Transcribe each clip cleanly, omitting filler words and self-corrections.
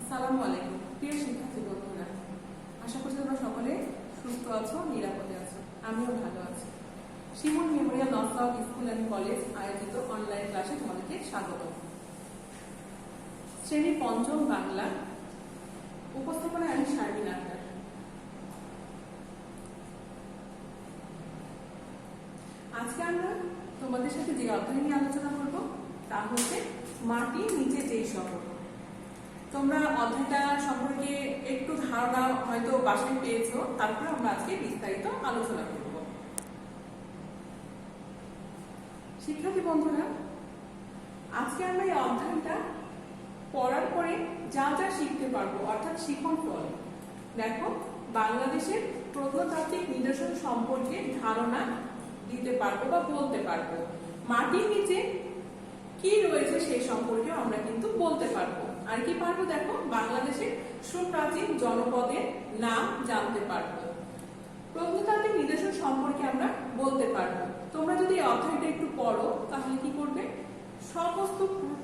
আসসালামু আলাইকুম প্রিয় শিক্ষার্থী বন্ধুরা, আশা করছি তোমরা সকলে সুস্থ আছো, নিরাপদে আছো। আমিও ভালো আছি। Shimul memorial north school and college আয়োজিত অনলাইন ক্লাসে তোমাদেরকে স্বাগত। শ্রেণী পঞ্চম বাংলা, উপস্থাপনায় আমি শারমিন আক্তার। আজকে আমরা তোমাদের সাথে যে অধ্যায় নিয়ে আলোচনা করব তা হচ্ছে মাটির নিচে যেই শহর। তোমরা অধ্যায়টা সম্পর্কে একটু ধারণা হয়তো বাসায় পেয়েছো, তারপরে আমরা আজকে বিস্তারিত আলোচনা করব। শিক্ষার্থী বন্ধুরা, আজকে আমরা এই অধ্যায়টা পড়ার পরে যা যা শিখতে পারবো, অর্থাৎ শিখন ফল। দেখো, বাংলাদেশের প্রত্নতাত্ত্বিক নিদর্শন সম্পর্কে ধারণা দিতে পারবো বা বলতে পারবো। মাটির নিচে কি রয়েছে সেই সম্পর্কে আমরা কিন্তু বলতে পারবো। আর কি পারবো? দেখো, বাংলাদেশের সুপ্রাচীন জনপদের নাম জানতে পারবো, প্রত্নতাত্ত্বিক নিদর্শন সম্পর্কে আমরা বলতে পারবো। তোমরা যদি এই অধ্যায়টা একটু পড়ো তাহলে কি করবে, সমস্ত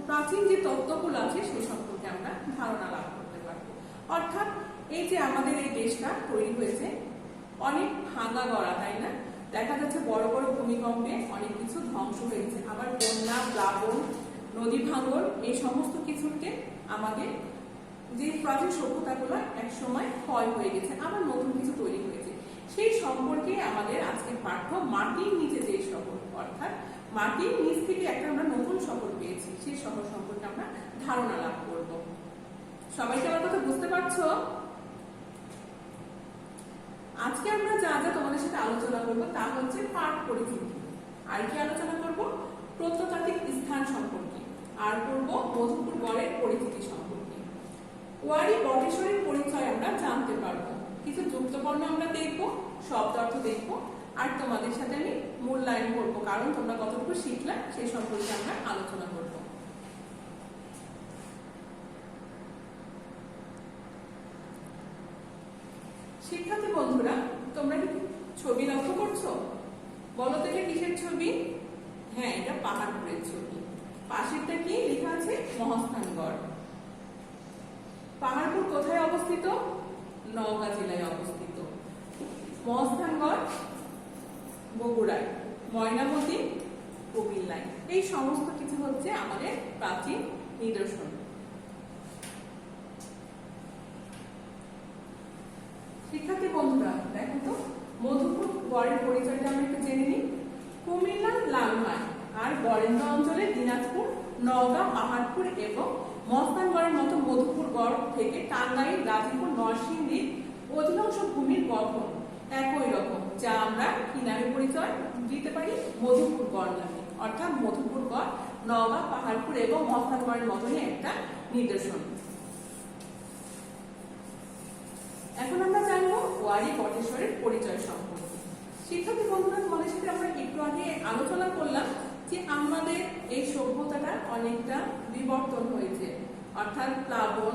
প্রাচীন যে তত্ত্বগুলো আছে সেই সম্পর্কে আমরা ধারণা লাভ করতে পারবো। অর্থাৎ এই যে আমাদের এই দেশটা তৈরি হয়েছে অনেক ভাঙা গড়া, তাই না? দেখা যাচ্ছে বড় বড় ভূমিকম্পে অনেক কিছু ধ্বংস হয়েছে, আবার বন্যা, প্লাবন, নদী ভাঙন, এই সমস্ত কিছুতে আমাদের যে প্রাচীন সভ্যতাগুলো এক সময় ক্ষয় হয়ে গেছে, আবার নতুন কিছু তৈরি হয়েছে। সেই সম্পর্কে আমাদের আজকে পাঠ্য মাটির নিচে যে শহর, অর্থাৎ মাটির নিচ থেকে একটা আমরা নতুন শহর পেয়েছি, সেই শহর সম্পর্কে আমরা ধারণা লাভ করব। সবাইকে আমার কথা বুঝতে পারছো? আজকে আমরা যা যা তোমাদের সাথে আলোচনা করবো তা হচ্ছে পাঠ পরিচিতি, আর কি আলোচনা করব, প্রত্নতাত্ত্বিক স্থান সম্পর্কে, আর করব মধুপুর গড়ের পরিচিতি সম্পর্কে। ওয়ারী বটেশ্বরের পরিচয় আমরা জানতে পারবো, কিছু যুক্তবর্ণ আমরা দেখবো, শব্দ অর্থ দেখবো, আর তোমাদের সাথে আমি মূল্যায়ন করবো, কারণ তোমরা কতটুকু শিখলে সেই সম্পর্কে আমরা আলোচনা করবো। শিক্ষার্থী বন্ধুরা, তোমরা কি ছবি লক্ষ্য করছো? বলো তো এটা কিসের ছবি? হ্যাঁ, এটা পাহাড়পুরের ছবি। পাশেরটা কি লেখা আছে? মহাস্থানগড়। পাহাড়পুর কোথায় অবস্থিত? নওগাঁ জেলায় অবস্থিত। মহাস্থানগড় বগুড়ায়, ময়নামতি কুমিল্লায়। এই সমস্ত কিছু হচ্ছে আমাদের প্রাচীন নিদর্শন। শিক্ষার্থী বন্ধুরা, দেখো তো, মধুপুর গড়ের পরিচয়টা আমরা একটু জেনে নিই। কুমিল্লার লালমাই আর বরেন্দ্র অঞ্চলের দিনাজপুর, নওগাঁ, পাহাড়পুর এবং মহাস্থানগড়ের মতো মধুপুর গড় থেকে টাঙ্গাইল, গাজীপুর, নরসিংদীর অধিকাংশ ভূমির গঠন একই রকম, যা আমরা কি নামে পরিচয় দিতে পারি? মধুপুর গড় নামে। অর্থাৎ মধুপুর গড় নওগাঁ, পাহাড়পুর এবং মহাস্থানগড়ের মতনই একটা নিদর্শন। এখন আমরা জানবো ওয়ারী বটেশ্বরের পরিচয় সম্পর্কে। শিক্ষার্থী বন্ধুরা, তোমাদের সাথে আমরা একটু আগে আলোচনা করলাম যে আমাদের এই সভ্যতাটা অনেকটা বিবর্তন হয়েছে, অর্থাৎ প্লাবন,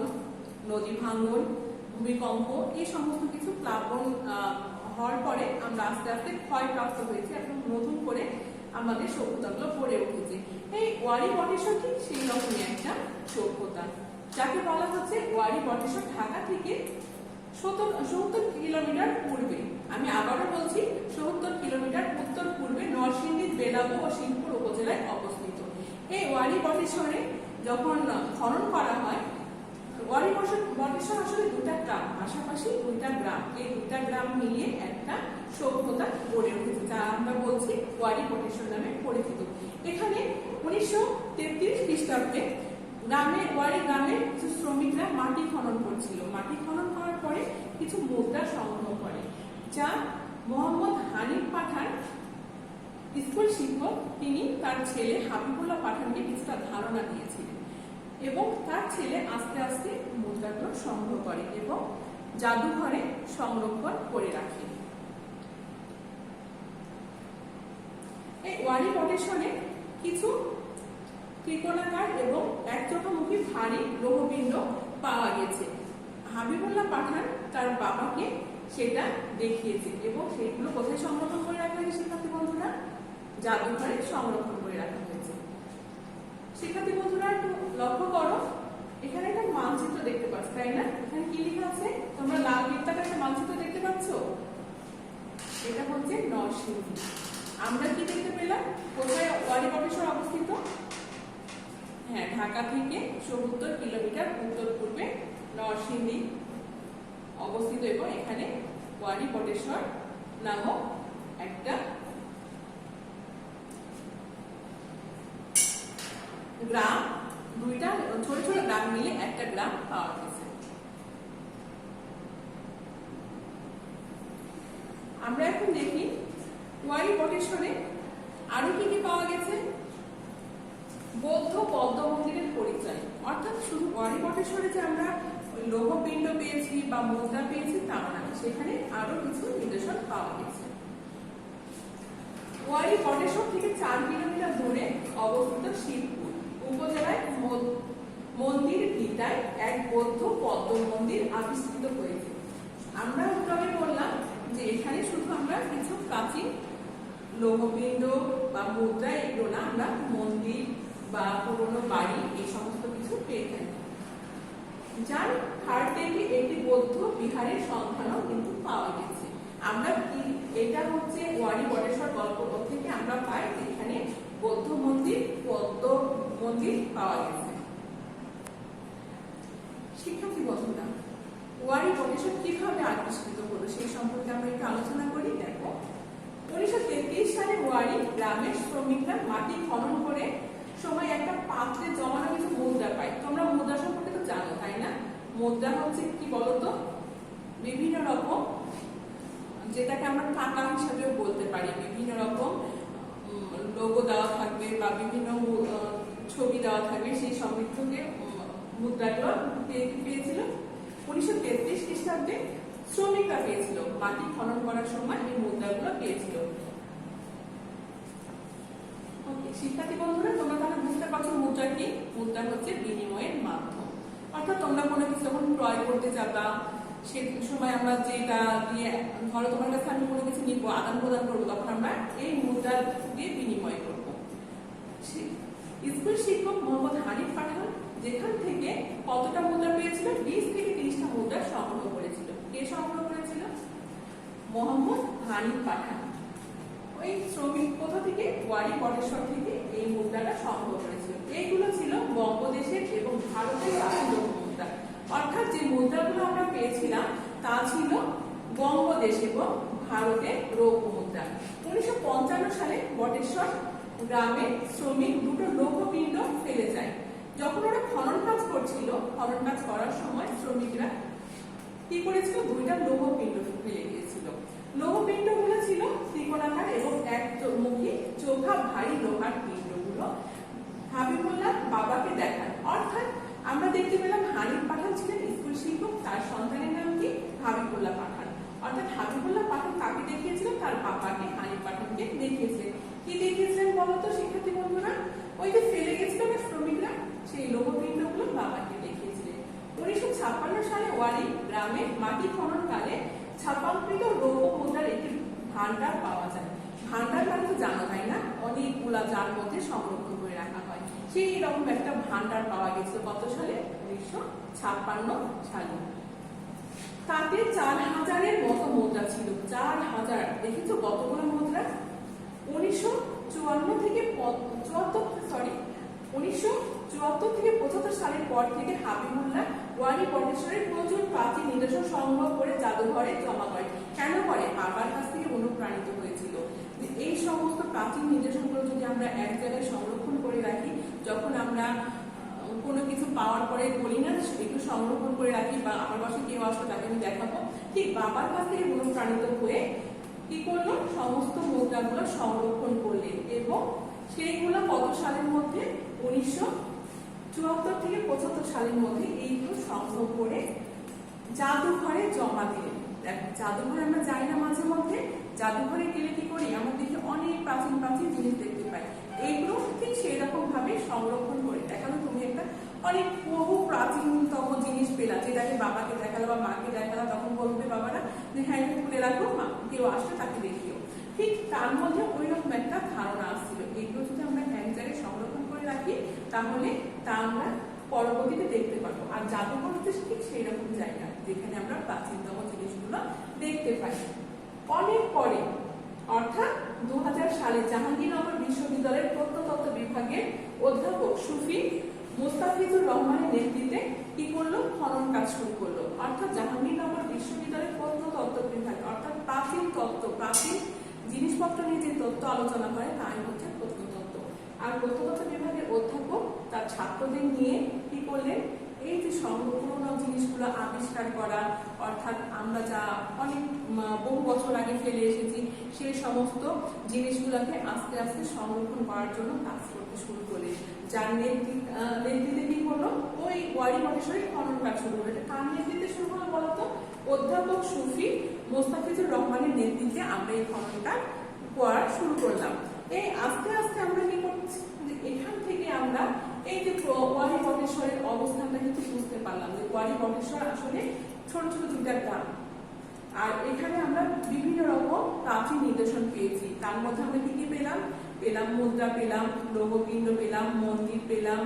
নদী ভাঙন, ভূমিকম্প, এই সমস্ত কিছু প্লাবন হওয়ার পরে আমরা আস্তে আস্তে ক্ষয়প্রাপ্ত হয়েছে এবং নতুন করে আমাদের সভ্যতাগুলো গড়ে উঠেছে। এই ওয়ারী বটেশ্বর ঠিক সেই রকমই একটা সভ্যতা, যাকে বলা হচ্ছে ওয়ারী বটেশ্বর ঢাকা থেকে 70 কিলোমিটার পূর্বে। আমি আবারও বলছি, 70 কিলোমিটার উত্তর পূর্বে নরসিংদী, বেলাবো ও শিবপুর উপজেলায় অবস্থিত। এই ওয়ারী বটেশ্বরে যখন খনন করা হয়, ওয়ারী বটেশ্বর আসলে দুটা গ্রাম, পাশাপাশি দুইটা গ্রাম, এই দুইটা গ্রাম মিলিয়ে একটা সভ্যতা গড়ে উঠেছে, যা আমরা বলছি ওয়ারী বটেশ্বর নামে পরিচিত। এখানে 1933 খ্রিস্টাব্দে ওয়ারী গ্রামে কিছু শ্রমিকরা মাটি খনন করছিল। মাটি খনন করার পরে কিছু মুদ্রা সংগ্রহ করে, যা মোহাম্মদ হানিফ পাঠান, স্কুল শিক্ষক, তিনি তার ছেলে হাবিবুল্লাহ পাঠানকে কিছুটা ধারণা দিয়েছিলেন এবং তার ছেলে আস্তে আস্তে মুদ্রাগুলো সংগ্রহ করে এবং জাদুঘরে সংরক্ষণ করে রাখে। এই ওয়ারী বটেশ্বরে কিছু ত্রিকোণাকার এবং একচোখামুখী ভারী লৌহপিণ্ড পাওয়া গেছে। হাবিবুল্লাহ পাঠান তার বাবাকে সেটা দেখিয়েছে এবং সেগুলো কোথায় সংরক্ষণ করে রাখা হয়েছে শিক্ষার্থী বন্ধুরা? জাদুঘরে সংরক্ষণ করে রাখা হয়েছে। শিক্ষার্থী বন্ধুরা, একটু লক্ষ্য করো, এখানে একটা মানচিত্র দেখতে পাচ্ছি। তাই না? এখানে কি লেখা আছে? তোমরা লাল বৃত্তাকার একটা মানচিত্র দেখতে পাচ্ছ? এটা হচ্ছে নরসিংদী। আমরা কি দেখতে পেলাম? কোথায় ওয়ারী বটেশ্বর অবস্থিত? হ্যাঁ, ঢাকা থেকে ৭০ কিলোমিটার উত্তর পূর্বে নরসিংদী অবস্থিত এবং এখানে ওয়ারী বটেশ্বর নামক একটা গ্রাম, দুইটা ছোট ছোট গ্রাম মিলে একটা গ্রাম পাওয়া গেছে। আমরা এখন দেখি ওয়ারী বটেশ্বরে আরো কি কি পাওয়া গেছে। বৌদ্ধ পদ্ম মন্দিরের পরিচয়, অর্থাৎ শুধু ওয়ারী বটেশ্বরে যে আমরা লৌহপিণ্ড পেয়েছি বা মুদ্রা পেয়েছি তা না, সেখানে আরো কিছু নিদর্শন পাওয়া গেছে। ওয়ারী বটেশ্বর থেকে 4 কিলোমিটার দূরে অবস্থিত শিবপুর উপজেলায় মন্দির ভিটায় এক বৌদ্ধ পদ্ম মন্দির আবিষ্কৃত হয়েছে। আমরা উত্তরে বললাম যে এখানে শুধু আমরা কিছু প্রাচীন লৌহপিণ্ড বা মুদ্রা এগুলো না, আমরা মন্দির বা পুরনো বাড়ি এই সমস্ত কিছু পেয়ে থাকি। যার হার থেকে একটি বৌদ্ধ বিহারের সন্ধানও কিন্তু পাওয়া গেছে। আমরা কি এটা হচ্ছে ওয়ারী বটেশ্বর গল্প থেকে আমরা পাই এখানে বৌদ্ধ মন্দির পদ্ম মন্দির পাওয়া গেছে। শিক্ষার্থী বন্ধুরা, ওয়ারী বটেশ্বর কিভাবে আবিষ্কৃত হলো সেই সম্পর্কে আমরা একটু আলোচনা করি। দেখো, 1933 সালে ওয়ারী গ্রামের শ্রমিকরা মাটি খনন করে সময় একটা পাত্রে জমানো কিছু মুদ্রা পায়। তোমরা মুদ্রা সম্পর্কে তো জানো তাই না? মুদ্রা হচ্ছে কি বলতো, বিভিন্ন রকম, যেটাকে আমরা টাকা হিসাবেও বলতে পারি, বিভিন্ন রকম লোগো দেওয়া থাকবে বা বিভিন্ন ছবি দেওয়া থাকবে, সেই সমৃদ্ধকে মুদ্রাগুলো পেয়েছিল 1933 খ্রিস্টাব্দে শ্রমিকরা পেয়েছিল। মাটি খনন করার সময় এই মুদ্রাগুলো পেয়েছিল। শিক্ষার্থী বন্ধুরা, তোমরা তাহলে বুঝতে পারছো মুদ্রা কি? মুদ্রা হচ্ছে বিনিময়ের মাধ্যম। অর্থাৎ তোমরা কোনো কিছু যখন ক্রয় করতে যাবা, সে সময় আমরা যেটা দিয়ে, ধরো তোমার কাছে আমি কোনো কিছু নিবো, আদান প্রদান করবো, তখন আমরা এই মুদ্রা দিয়ে বিনিময় করবো। স্কুল শিক্ষক মোহাম্মদ হানিফ পাঠান যেখান থেকে কতটা মুদ্রা পেয়েছিল? 20 থেকে 30টা মুদ্রা সংগ্রহ করেছিল। কে সংগ্রহ করেছিল? মোহাম্মদ হানিফ পাঠান। ওই শ্রমিক কোথা থেকে? ওয়ারী বটেশ্বর থেকে এই মুদ্রাটা সংগ্রহ করেছিল। এইগুলো ছিল বঙ্গদেশের এবং ভারতের প্রাচীন মুদ্রা। অর্থাৎ যে মুদ্রাগুলো আমরা পেয়েছিলাম তা ছিল বঙ্গদেশ এবং ভারতের রৌপ্য মুদ্রা। 1955 সালে বটেশ্বর গ্রামে শ্রমিক দুটো লৌহপিণ্ড ফেলে যায়। যখন ওরা খনন কাজ করছিল, খনন কাজ করার সময় শ্রমিকরা কি করেছিল? দুইটা লৌহপিণ্ড ফেলে দিয়েছিল। লৌহপিণ্ডগুলো ছিল ত্রিকোণাকার এবং একমুখী চোখা ভারী লোহার পিণ্ডগুলো হাবিবুল্লাহ বাবাকে দেখান। অর্থাৎ আমরা দেখতে পেলাম হানিফ পাঠান ছিলেন স্কুল শিক্ষক, তার সন্তানের নাম কি? হাবিবুল্লাহ পাঠান। অর্থাৎ হাবিবুল্লাহ পাঠান কাকে দেখিয়েছিল? তার বাবাকে, হানিফ পাঠানকে দেখিয়েছিলেন। কি দেখিয়েছিলেন বলতো শিক্ষার্থী বন্ধুরা? ওই যে ফেলে গেছিল না শ্রমিকরা, সেই লৌহপিণ্ডগুলো বাবাকে দেখিয়েছিলেন। 1956 সালে ওয়ারী গ্রামে মাটি খনন কালে ছাপাকৃত লৌহ মুদ্রার একটি ভান্ডার পাওয়া যায়। ভান্ডার মানে তো জানো তাই না, অনেকগুলা যার মধ্যে সংরক্ষণ করে রাখা হয়। সেই রকম একটা ভান্ডার পাওয়া গেছিল কত সালে? 1956 সালে। তাতে 4000-এর মতো মুদ্রা ছিল। 4000, দেখেছো কতগুলো মুদ্রা? 1974 থেকে 75 সালের পর থেকে হাবিবুল্লাহ ওয়ারী বটেশ্বরের প্রচুর প্রাচীন নিদর্শন সংগ্রহ করে জাদুঘরে জমা করে। কেন করে? বাবার কাছ থেকে অনুপ্রাণিত হয়েছিল যে এই সমস্ত প্রাচীন নিদর্শনগুলো যদি আমরা এক জায়গায় সংরক্ষণ করে রাখি, যখন আমরা কোনো কিছু পাওয়ার পরে বলি না একটু সংরক্ষণ করে রাখি, বা আমার বাসায় কেউ আসলে তাকে আমি দেখাবো, ঠিক বাবার কাছ থেকে অনুপ্রাণিত হয়ে কি করলো? সমস্ত মুদ্রাগুলো সংরক্ষণ করলেন এবং সেইগুলো কত সালের মধ্যে? 1974 থেকে 75 সালের মধ্যে এইগুলো সংগ্রহ করে জাদুঘরে জমা দিলেন। দেখো, জাদুঘরে আমরা যাই না মাঝে মধ্যে, জাদুঘরে গেলে কি করি? আমরা দেখি অনেক প্রাচীন প্রাচীন জিনিস দেখতে পাই। এইগুলো ঠিক সেরকম ভাবে সংরক্ষণ করে দেখানো। তুমি একটা অনেক বহু প্রাচীনতম জিনিস পেলা, যেটাকে বাবাকে দেখালো বা মাকে দেখালো, তখন বলবে বাবারা যে হ্যাঁ এটা খুলে রাখো, কেউ আসলে তাকে দেখিও। ঠিক তার মধ্যে ওই রকম একটা ধারণা আসছিল। এগুলো যদি আমরা এক জায়গায় সংরক্ষণ করে রাখি, তাহলে তা আমরা পরবর্তীতে দেখতে পাবো। আর জাদুঘর হচ্ছে ঠিক সেই রকম জায়গা যেখানে আমরা প্রাচীনতম জিনিসগুলো দেখতে পাই। অনেক পরে অর্থাৎ 2000 সালে জাহাঙ্গীরনগর বিশ্ববিদ্যালয়ের প্রত্নতত্ত্ব বিভাগের অধ্যাপক সুফি মুস্তাফিজুর রহমানের নেতৃত্বে কি করলো, খনন কাজ শুরু করলো। অর্থাৎ জাহাঙ্গীরনগর বিশ্ববিদ্যালয়ের প্রত্নতত্ত্ব বিভাগ অর্থাৎ প্রাচীন তত্ত্ব, প্রাচীন জিনিসপত্র নিয়ে যে তত্ত্ব আলোচনা করে তাই হচ্ছে প্রত্নতত্ত্ব। আর প্রত্নতত্ত্ব বিভাগের অধ্যাপক তার ছাত্রদের নিয়ে কি করলেন, এই যে পুরোনো জিনিসগুলো আবিষ্কার করা, অর্থাৎ আমরা যা অনেক বহু বছর আগে ফেলে এসেছি সেই সমস্ত জিনিসগুলোকে আস্তে আস্তে সংরক্ষণ করার জন্য কাজ করতে শুরু করলেন। যার নেতৃত্বে কি করলো, ওই ওয়ারী বটেশ্বরী খনন কাজ শুরু করলো। কার নেতৃত্বে শুরু হলো বলতো, অধ্যাপক সুফি মুস্তাফিজুর রহমানের নেতৃত্বে আমরা এই খননটা করা শুরু করলাম। এই আস্তে আস্তে আমরা কি করছি, এখান থেকে আমরা এই যে ওয়ারী বটেশ্বরের অবস্থানটা কিন্তু বুঝতে পারলাম যে ওয়ারী বটেশ্বর আসলে ছোট ছোট দুটা গ্রাম। আর এখানে আমরা বিভিন্ন রকম প্রাচীন নিদর্শন পেয়েছি। তার মধ্যে আমরা কি কি পেলাম, মুদ্রা পেলাম, লৌহপিণ্ড পেলাম, মন্দির পেলাম,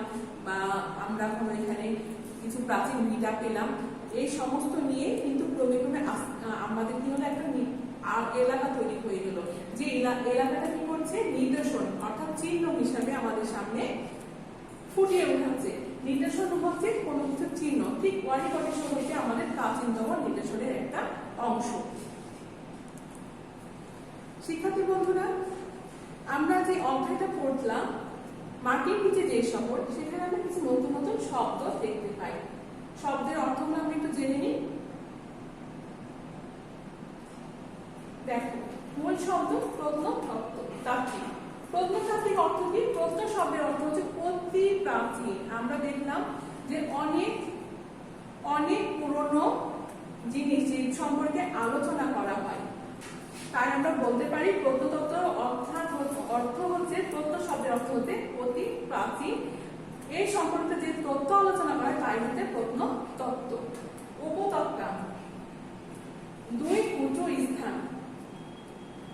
বা আমরা এখানে কিছু প্রাচীন ভিটা পেলাম। এই সমস্ত নিয়ে কিন্তু ক্রমে ক্রমে আমাদের কি হলো, একটা এলাকা তৈরি হয়ে গেল। যে এলাকাটা কি করছে, নিদর্শন অর্থাৎ চিহ্ন হিসাবে আমাদের সামনে ফুটিয়ে উঠাচ্ছে। নিদর্শন হচ্ছে কোনো কিছু চিহ্ন। ঠিক ওয়ারী বটেশ্বর হচ্ছে আমাদের প্রাচীনতম নিদর্শনের একটা অংশ। শিক্ষার্থী বন্ধুরা, আমরা যে অধ্যায়টা পড়লাম মাটির নিচে যে শহর, সেখানে আমরা কিছু নতুন নতুন শব্দ দেখতে পাই। শব্দের অর্থগুলো আমরা একটু জেনে নিই। দেখো, মূল শব্দ প্রত্নতাত্ত্বিক। প্রত্নতাত্ত্বিক অর্থ কি? প্রত্ন শব্দের অর্থ হচ্ছে অতি প্রাচীন। আমরা দেখলাম যে অনেক অনেক পুরনো জিনিস সম্পর্কে আলোচনা করা হয়, তাই আমরা বলতে পারি প্রত্নতত্ত্ব অর্থ হচ্ছে, প্রত্ন শব্দের অর্থ হচ্ছে অতি প্রাচীন। এই সম্পর্কে যে তথ্য আলোচনা করে তাই হচ্ছে প্রত্নতত্ত্ব। উপত্যকা, দুই উঁচু স্থান,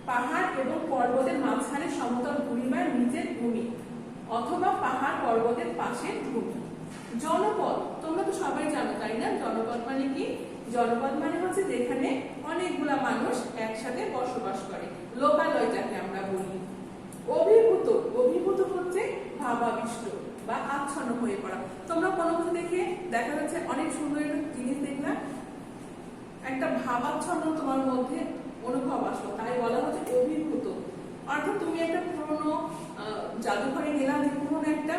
পাহাড় এবং পর্বতের মাঝখানে সমতল ভূমি বা নিচের ভূমি অথবা পাহাড় পর্বতের পাশে ভূমি। জনপদ, তোমরা তো সবাই জানো তাই না, জনপদ মানে কি? জনপদ মানে হচ্ছে যেখানে অনেকগুলা মানুষ একসাথে বসবাস করে, লোকালয় যাকে আমরা বলি। অভিভূত হচ্ছে ভাবাবিষ্ট বা আচ্ছন্ন হয়ে পড়া। তোমরা কোনো কিছু দেখে দেখা যাচ্ছে অনেক সুন্দর একটা জিনিস দেখলা, একটা ভাবাচ্ছন্ন তোমার মধ্যে অনুভব আসলো, তাই বলা হচ্ছে অভিভূত। অর্থাৎ তুমি একটা পুরোনো জাদুঘরে গেলাম, পুরোনো একটা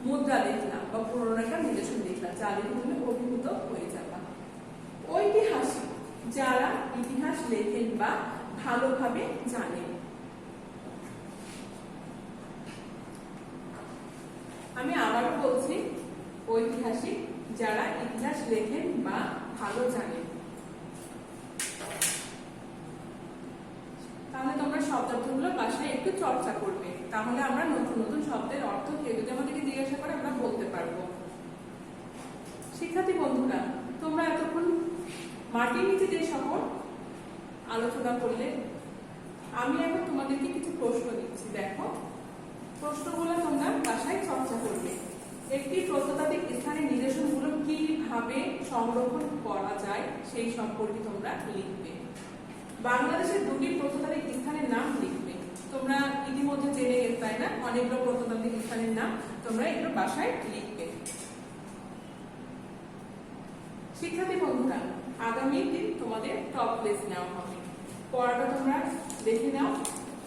মুদ্রা দেখলাম বা পুরোনো একটা নিদর্শন দেখলাম, যা দেখে তুমি অভিভূত হয়ে যাবা। ঐতিহাসিক, যারা ইতিহাস লেখেন বা ভালোভাবে জানেন। আমি আবারও বলছি, ঐতিহাসিক, যারা ইতিহাস লেখেন বা ভালো জানেন। তাহলে তোমরা শব্দার্থগুলো বাসায় একটু চর্চা করবে, তাহলে আমরা নতুন নতুন শব্দের অর্থ কেউ যদি আমাদেরকে জিজ্ঞাসা করে আমরা বলতে পারবো। শিক্ষার্থী বন্ধুরা, তোমরা এতক্ষণ মাটির নিচে যে শহর আলোচনা করলে, আমি এখন তোমাদেরকে কিছু প্রশ্ন দিচ্ছি। দেখো, প্রশ্নগুলো তোমরা বাসায় চর্চা করবে। একটি প্রত্নতাত্ত্বিক স্থানের নিদর্শনগুলো কিভাবে সংরক্ষণ করা যায় সেই সম্পর্কে তোমরা লিখবে। বাংলাদেশের দুটি প্রত্নতাত্ত্বিক স্থানের নাম লিখবে। তোমরা ইতিমধ্যে জেনে গেছো তাই না, অনেকগুলো প্রত্নতাত্ত্বিক স্থানের নাম, তোমরা এগুলো বাসায় লিখবে। শিক্ষার্থী বন্ধুরা, আগামী দিন তোমাদের টপ ক্লাস নেওয়া হবে। পড়াটা তোমরা দেখে নাও।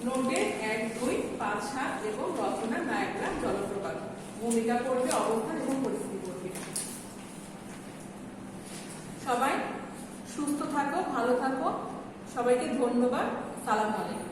নোটে 1, 2, 5, 7 এবং রচনা নায়াগ্রা জলপ্রপাত, ভূমিকা করবে, অবস্থান এবং পরিস্থিতি করবে। সবাই সুস্থ থাকো, ভালো থাকো। সবাইকে ধন্যবাদ। সালাম আলাইকুম।